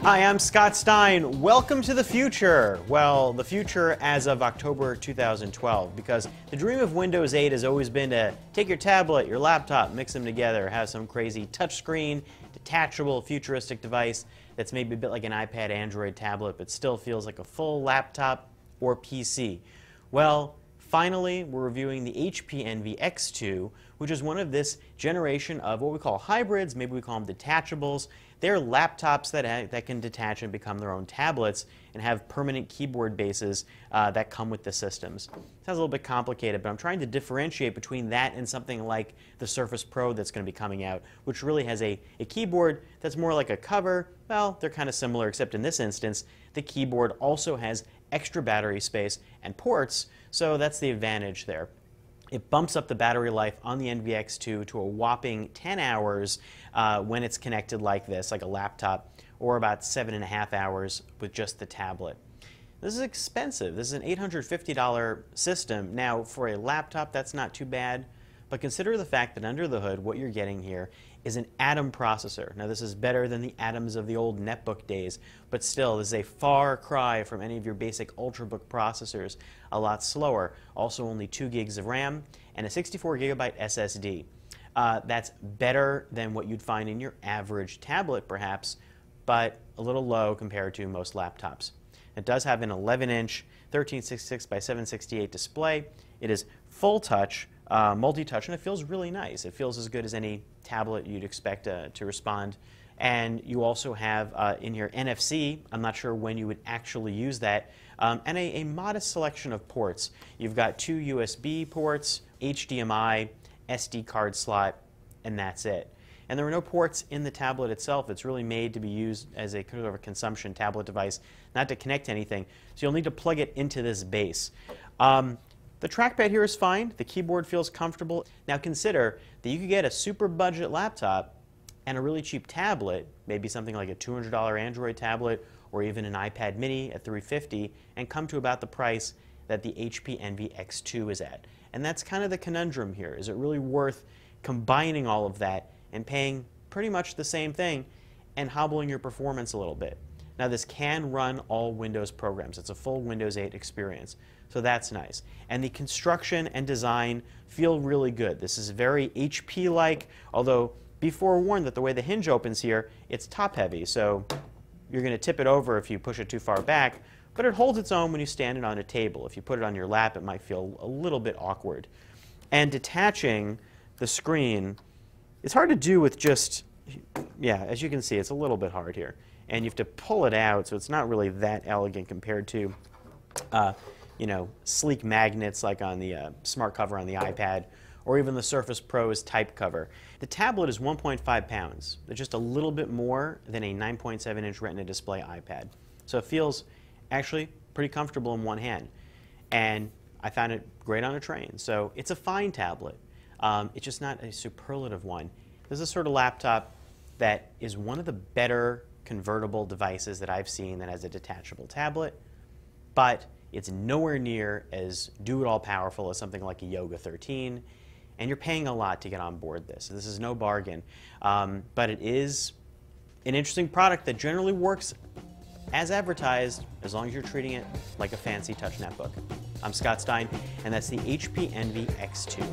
Hi, I'm Scott Stein. Welcome to the future. Well, the future as of October 2012, because the dream of Windows 8 has always been to take your tablet, your laptop, mix them together, have some crazy touchscreen, detachable, futuristic device that's maybe a bit like an iPad, Android tablet, but still feels like a full laptop or PC. Well, finally, we're reviewing the HP Envy X2, which is one of this generation of what we call hybrids, maybe we call them detachables. They're laptops that can detach and become their own tablets and have permanent keyboard bases that come with the systems. Sounds a little bit complicated, but I'm trying to differentiate between that and something like the Surface Pro that's going to be coming out, which really has a keyboard that's more like a cover. Well, they're kind of similar, except in this instance, the keyboard also has extra battery space and ports, so that's the advantage there. It bumps up the battery life on the Envy X2 to a whopping 10 hours when it's connected like this, like a laptop, or about 7.5 hours with just the tablet. This is expensive. This is an $850 system. Now, for a laptop, that's not too bad, but consider the fact that under the hood, what you're getting here is an Atom processor. Now, this is better than the Atoms of the old netbook days, but still, this is a far cry from any of your basic Ultrabook processors. A lot slower. Also, only 2 gigs of RAM and a 64 gigabyte SSD. That's better than what you'd find in your average tablet, perhaps, but a little low compared to most laptops. It does have an 11-inch 1366 by 768 display. It is full touch, multi-touch, and it feels really nice. It feels as good as any tablet you'd expect to respond. And you also have in your NFC, I'm not sure when you would actually use that, and a modest selection of ports. You've got 2 USB ports, HDMI, SD card slot, and that's it. And there are no ports in the tablet itself. It's really made to be used as a kind of a consumption tablet device, not to connect to anything. So you'll need to plug it into this base. The trackpad here is fine. The keyboard feels comfortable. Now consider that you could get a super budget laptop and a really cheap tablet, maybe something like a $200 Android tablet or even an iPad mini at $350, and come to about the price that the HP Envy X2 is at. And that's kind of the conundrum here. Is it really worth combining all of that and paying pretty much the same thing and hobbling your performance a little bit? Now, this can run all Windows programs. It's a full Windows 8 experience, so that's nice. And the construction and design feel really good. This is very HP-like, although be forewarned that the way the hinge opens here, it's top-heavy, so you're going to tip it over if you push it too far back, but it holds its own when you stand it on a table. If you put it on your lap, it might feel a little bit awkward. And detaching the screen, it's hard to do with just, yeah, as you can see, it's a little bit hard here. And you have to pull it out, so it's not really that elegant compared to, you know, sleek magnets like on the smart cover on the iPad, or even the Surface Pro's type cover. The tablet is 1.5 pounds. It's just a little bit more than a 9.7-inch Retina display iPad. So it feels actually pretty comfortable in one hand. And I found it great on a train. So it's a fine tablet. It's just not a superlative one. This is a sort of laptop that is one of the better convertible devices that I've seen that has a detachable tablet, but it's nowhere near as do-it-all powerful as something like a Yoga 13, and you're paying a lot to get on board this. This is no bargain, but it is an interesting product that generally works as advertised as long as you're treating it like a fancy touch netbook. I'm Scott Stein, and that's the HP Envy X2.